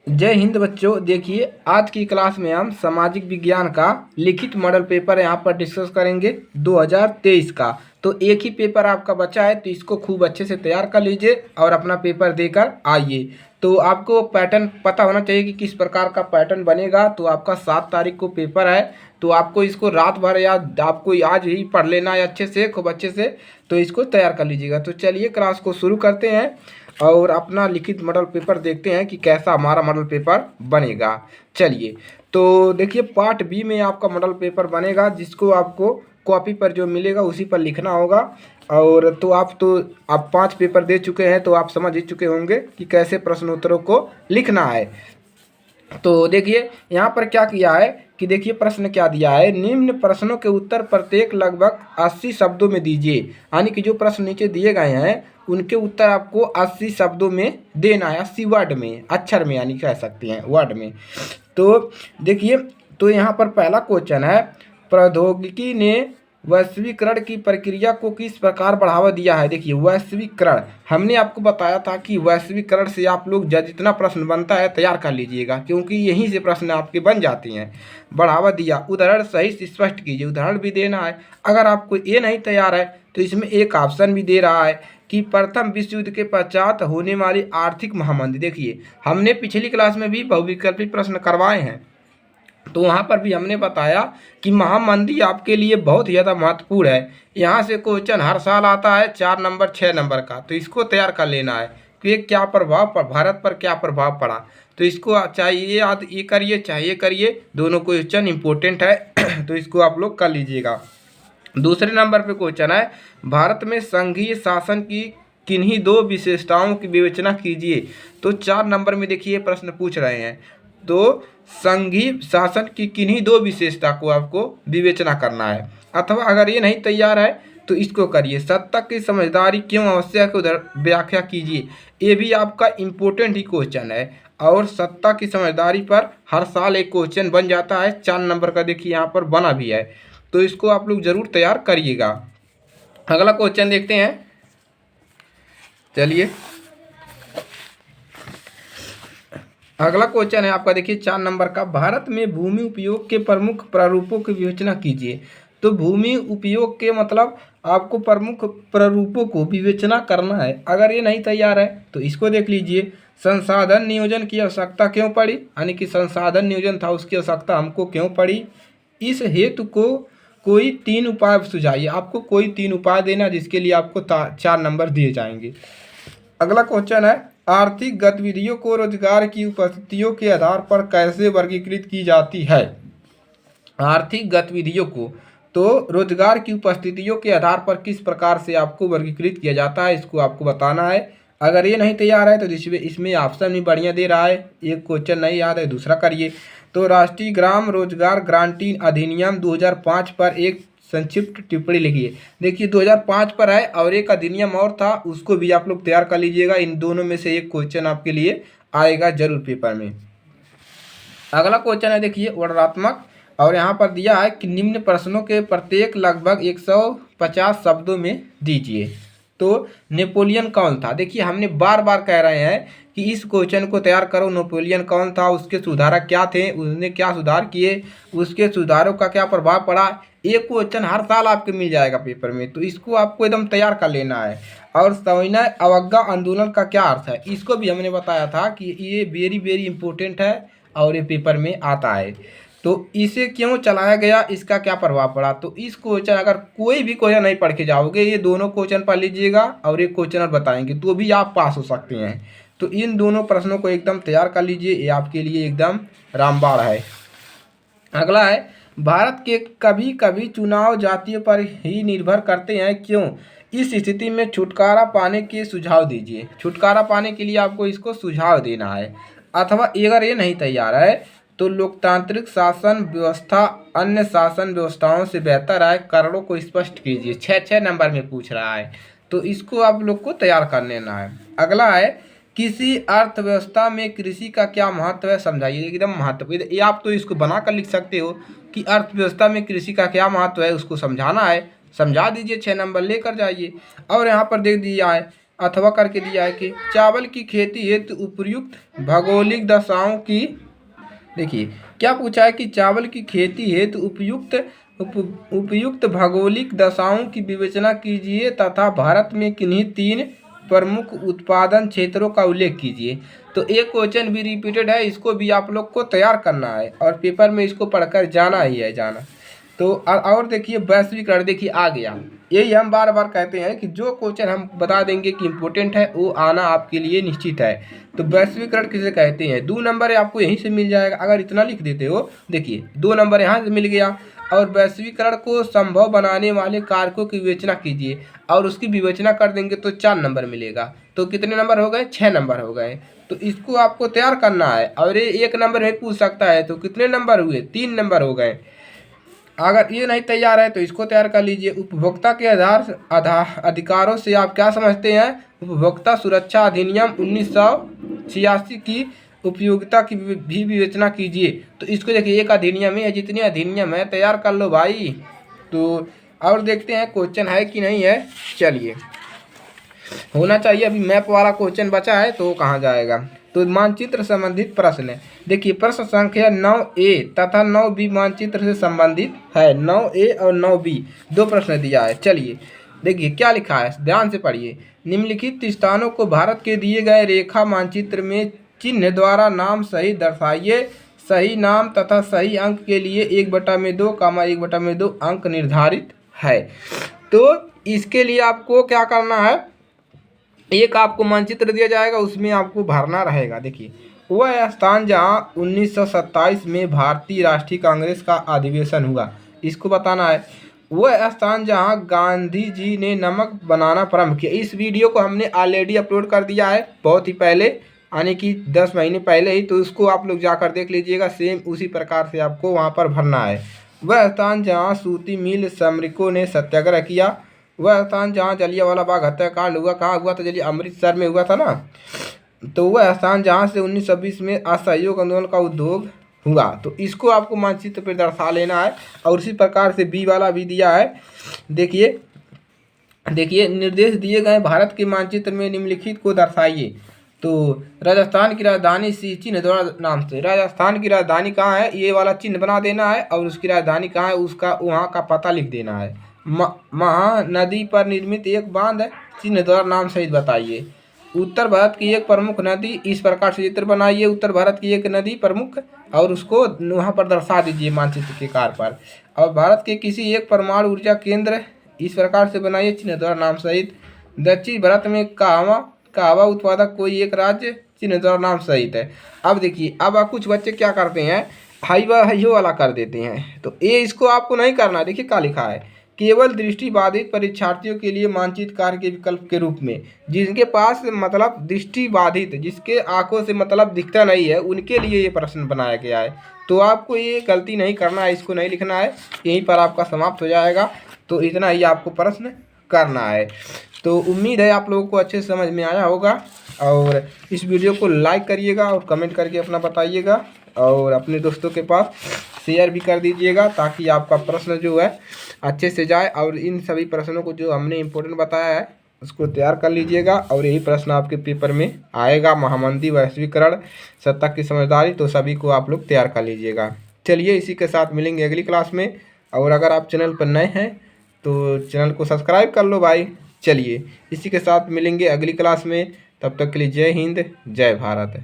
जय हिंद बच्चों। देखिए, आज की क्लास में हम सामाजिक विज्ञान का लिखित मॉडल पेपर यहाँ पर डिस्कस करेंगे 2023 का। तो एक ही पेपर आपका बचा है, तो इसको खूब अच्छे से तैयार कर लीजिए और अपना पेपर देकर आइए। तो आपको पैटर्न पता होना चाहिए कि किस प्रकार का पैटर्न बनेगा। तो आपका 7 तारीख को पेपर है, तो आपको इसको रात भर या आपको आज ही पढ़ लेना है अच्छे से, खूब अच्छे से। तो इसको तैयार कर लीजिएगा। तो चलिए क्लास को शुरू करते हैं और अपना लिखित मॉडल पेपर देखते हैं कि कैसा हमारा मॉडल पेपर बनेगा। चलिए, तो देखिए पार्ट बी में आपका मॉडल पेपर बनेगा, जिसको आपको कॉपी पर जो मिलेगा उसी पर लिखना होगा। और तो आप 5 पेपर दे चुके हैं, तो आप समझ ही चुके होंगे कि कैसे प्रश्नोत्तरों को लिखना है। तो देखिए यहाँ पर क्या किया है कि देखिए प्रश्न क्या दिया है, निम्न प्रश्नों के उत्तर प्रत्येक लगभग 80 शब्दों में दीजिए। यानी कि जो प्रश्न नीचे दिए गए हैं उनके उत्तर आपको 80 शब्दों में देना है, 80 वर्ड में, अक्षर में, यानी कह सकते हैं वर्ड में। तो देखिए, तो यहाँ पर पहला क्वेश्चन है, प्रौद्योगिकी ने वैश्वीकरण की प्रक्रिया को किस प्रकार बढ़ावा दिया है। देखिए वैश्वीकरण, हमने आपको बताया था कि वैश्वीकरण से आप लोग जितना प्रश्न बनता है तैयार कर लीजिएगा, क्योंकि यहीं से प्रश्न आपके बन जाते हैं। बढ़ावा दिया, उदाहरण सही स्पष्ट कीजिए, उदाहरण भी देना है। अगर आपको ये नहीं तैयार है तो इसमें एक ऑप्शन भी दे रहा है कि प्रथम विश्व युद्ध के पश्चात होने वाली आर्थिक महामंदी। देखिए हमने पिछली क्लास में भी बहुविकल्पी प्रश्न करवाए हैं, तो वहाँ पर भी हमने बताया कि महामंदी आपके लिए बहुत ज़्यादा महत्वपूर्ण है। यहाँ से क्वेश्चन हर साल आता है 4 नंबर 6 नंबर का, तो इसको तैयार कर लेना है कि क्या प्रभाव पर भारत पर क्या प्रभाव पड़ा। तो इसको चाहिए याद ये करिए, चाहिए करिए, दोनों क्वेश्चन इंपॉर्टेंट है तो इसको आप लोग कर लीजिएगा। दूसरे नंबर पे क्वेश्चन है, भारत में संघीय शासन की किन्हीं 2 विशेषताओं की विवेचना कीजिए। तो 4 नंबर में देखिए प्रश्न पूछ रहे हैं, तो संघीय शासन की किन्हीं 2 विशेषता को आपको विवेचना करना है। अथवा अगर ये नहीं तैयार है तो इसको करिए, सत्ता की समझदारी क्यों आवश्यक है, उधर व्याख्या कीजिए। ये भी आपका इम्पोर्टेंट ही क्वेश्चन है, और सत्ता की समझदारी पर हर साल एक क्वेश्चन बन जाता है 4 नंबर का, देखिए यहाँ पर बना भी है। तो इसको आप लोग जरूर तैयार करिएगा। अगला क्वेश्चन देखते हैं। चलिए, अगला क्वेश्चन है आपका, देखिए 4 नंबर का, भारत में भूमि उपयोग के प्रमुख प्रारूपों की विवेचना कीजिए। तो भूमि उपयोग के मतलब आपको प्रमुख प्रारूपों को विवेचना करना है। अगर ये नहीं तैयार है तो इसको देख लीजिए, संसाधन नियोजन की आवश्यकता क्यों पड़ी, यानी कि संसाधन नियोजन था उसकी आवश्यकता हमको क्यों पड़ी, इस हेतु को कोई 3 उपाय सुझाइए। आपको कोई 3 उपाय देना, जिसके लिए आपको 4 नंबर दिए जाएंगे। अगला क्वेश्चन है, आर्थिक गतिविधियों को रोजगार की उपस्थितियों के आधार पर कैसे वर्गीकृत की जाती है। आर्थिक गतिविधियों को तो रोजगार की उपस्थितियों के आधार पर किस प्रकार से आपको वर्गीकृत किया जाता है, इसको आपको बताना है। अगर ये नहीं तैयार है तो इसमें ऑप्शन भी बढ़िया दे रहा है, एक क्वेश्चन नहीं याद है दूसरा करिए। तो राष्ट्रीय ग्राम रोजगार गारंटी अधिनियम 2005 पर एक संक्षिप्त टिप्पणी लिखिए। देखिए 2005 पर है, और एक अधिनियम और था, उसको भी आप लोग तैयार कर लीजिएगा। इन दोनों में से एक क्वेश्चन आपके लिए आएगा जरूर पेपर में। अगला क्वेश्चन है देखिए वर्णनात्मक, और यहाँ पर दिया है कि निम्न प्रश्नों के प्रत्येक लगभग 150 शब्दों में दीजिए। तो नेपोलियन कौन था। देखिए हमने बार बार कह रहे हैं कि इस क्वेश्चन को तैयार करो, नेपोलियन कौन था, उसके सुधारक क्या थे, उसने क्या सुधार किए, उसके सुधारों का क्या प्रभाव पड़ा। एक क्वेश्चन हर साल आपके मिल जाएगा पेपर में, तो इसको आपको एकदम तैयार कर लेना है। और सविनय अवज्ञा आंदोलन का क्या अर्थ है, इसको भी हमने बताया था कि ये वेरी वेरी इंपॉर्टेंट है और ये पेपर में आता है। तो इसे क्यों चलाया गया, इसका क्या प्रभाव पड़ा। तो इस क्वेश्चन, अगर कोई भी क्वेश्चन नहीं पढ़ के जाओगे, ये दोनों क्वेश्चन पढ़ लीजिएगा और एक क्वेश्चन और बताएंगे, तो भी आप पास हो सकते हैं। तो इन दोनों प्रश्नों को एकदम तैयार कर लीजिए, ये आपके लिए एकदम रामबाण है। अगला है, भारत के कभी कभी चुनाव जातियों पर ही निर्भर करते हैं, क्यों। इस स्थिति में छुटकारा पाने के सुझाव दीजिए। छुटकारा पाने के लिए आपको इसको सुझाव देना है। अथवा अगर ये नहीं तैयार है तो लोकतांत्रिक शासन व्यवस्था अन्य शासन व्यवस्थाओं से बेहतर है, कारणों को स्पष्ट कीजिए। 6 नंबर में पूछ रहा है, तो इसको आप लोग को तैयार कर लेना है। अगला है, किसी अर्थव्यवस्था में कृषि का क्या महत्व है, समझाइए। एकदम महत्व, ये आप तो इसको बना कर लिख सकते हो कि अर्थव्यवस्था में कृषि का क्या महत्व है, उसको समझाना है, समझा दीजिए, 6 नंबर लेकर जाइए। और यहाँ पर दे दिया है अथवा करके दिया है कि चावल की खेती हेतु उपयुक्त भौगोलिक दशाओं की, देखिए क्या पूछा है कि चावल की खेती हेतु उपयुक्त भौगोलिक दशाओं की विवेचना कीजिए तथा भारत में किन्हीं 3 प्रमुख उत्पादन क्षेत्रों का उल्लेख कीजिए। तो एक क्वेश्चन भी रिपीटेड है, इसको भी आप लोग को तैयार करना है और पेपर में इसको पढ़कर जाना ही है जाना। तो और देखिए वैश्वीकरण, देखिए आ गया। यही हम बार बार कहते हैं कि जो क्वेश्चन हम बता देंगे कि इम्पोर्टेंट है वो आना आपके लिए निश्चित है। तो वैश्वीकरण किसे कहते हैं, 2 नंबर आपको यहीं से मिल जाएगा अगर इतना लिख देते हो। देखिए 2 नंबर यहाँ से मिल गया। और वैश्वीकरण को संभव बनाने वाले कारकों की विवेचना कीजिए, और उसकी विवेचना कर देंगे तो 4 नंबर मिलेगा। तो कितने नंबर हो गए, 6 नंबर हो गए। तो इसको आपको तैयार करना है और ये 1 नंबर में पूछ सकता है। तो कितने नंबर हुए, 3 नंबर हो गए। अगर ये नहीं तैयार है तो इसको तैयार कर लीजिए। उपभोक्ता के अधिकारों से आप क्या समझते हैं, उपभोक्ता सुरक्षा अधिनियम 1986 की उपयोगिता की भी विवेचना कीजिए। तो इसको देखिए एक अधिनियम ही है, जितने अधिनियम है तैयार कर लो भाई। तो और देखते हैं क्वेश्चन है कि नहीं है। चलिए होना चाहिए, अभी मैप वाला क्वेश्चन बचा है तो कहाँ जाएगा। तो मानचित्र संबंधित प्रश्न है। देखिए प्रश्न संख्या 9A तथा 9B मानचित्र से संबंधित है। 9A और 9B 2 प्रश्न दिया है। चलिए देखिए क्या लिखा है, ध्यान से पढ़िए। निम्नलिखित स्थानों को भारत के दिए गए रेखा मानचित्र में चिन्ह द्वारा नाम सही दर्शाइए। सही नाम तथा सही अंक के लिए 1/2, 1/2 अंक निर्धारित है। तो इसके लिए आपको क्या करना है, एक आपको मानचित्र दिया जाएगा, उसमें आपको भरना रहेगा। देखिए वह स्थान जहां 1927 में भारतीय राष्ट्रीय कांग्रेस का अधिवेशन हुआ, इसको बताना है। वह स्थान जहां गांधी जी ने नमक बनाना प्रारंभ किया। इस वीडियो को हमने ऑलरेडी अपलोड कर दिया है बहुत ही पहले, यानी कि 10 महीने पहले ही। तो उसको आप लोग जाकर देख लीजिएगा, सेम उसी प्रकार से आपको वहाँ पर भरना है। वह स्थान जहाँ सूती मिल श्रमिकों ने सत्याग्रह किया। वह स्थान जहाँ जलियांवाला बाग हत्याकांड हुआ, कहाँ हुआ था, चलिए अमृतसर में हुआ था ना। तो वह स्थान जहाँ से 1920 में असहयोग आंदोलन का उद्योग हुआ। तो इसको आपको मानचित्र पर दर्शा लेना है। और उसी प्रकार से बी वाला भी दिया है। देखिए निर्देश दिए गए भारत के मानचित्र में निम्नलिखित को दर्शाइए। तो राजस्थान की राजधानी सी चिन्ह द्वारा नाम से, राजस्थान की राजधानी कहाँ है ये वाला चिन्ह बना देना है, और उसकी राजधानी कहाँ है उसका वहाँ का पता लिख देना है। महानदी पर निर्मित एक बांध चिन्ह द्वारा नाम सहित बताइए। उत्तर भारत की एक प्रमुख नदी, इस प्रकार से चित्र बनाइए। उत्तर भारत की एक नदी प्रमुख और उसको वहाँ पर दर्शा दीजिए मानचित्र के कार पर। और भारत के किसी एक परमाणु ऊर्जा केंद्र, इस प्रकार से बनाइए चिन्ह द्वारा नाम सहित। दक्षिण भारत में कहवा उत्पादक कोई एक राज्य, चिन्ह द्वारा नाम सहित है। अब देखिए अब कुछ बच्चे क्या करते हैं, हाइयो वाला कर देते हैं। तो ये इसको आपको नहीं करना। देखिए क्या लिखा है, केवल दृष्टिबाधित परीक्षार्थियों के लिए मानचित्र कार्य के विकल्प के रूप में, जिनके पास मतलब दृष्टिबाधित, जिसके आंखों से मतलब दिखता नहीं है, उनके लिए ये प्रश्न बनाया गया है। तो आपको ये गलती नहीं करना है, इसको नहीं लिखना है, यहीं पर आपका समाप्त हो जाएगा। तो इतना ही आपको प्रश्न करना है। तो उम्मीद है आप लोगों को अच्छे से समझ में आया होगा। और इस वीडियो को लाइक करिएगा और कमेंट करके अपना बताइएगा, और अपने दोस्तों के पास शेयर भी कर दीजिएगा, ताकि आपका प्रश्न जो है अच्छे से जाए। और इन सभी प्रश्नों को जो हमने इम्पोर्टेंट बताया है उसको तैयार कर लीजिएगा, और यही प्रश्न आपके पेपर में आएगा। महामंदी, वैश्वीकरण, सत्ता की समझदारी, तो सभी को आप लोग तैयार कर लीजिएगा। चलिए इसी के साथ मिलेंगे अगली क्लास में। और अगर आप चैनल पर नए हैं तो चैनल को सब्सक्राइब कर लो भाई। चलिए इसी के साथ मिलेंगे अगली क्लास में, तब तक के लिए जय हिंद, जय भारत।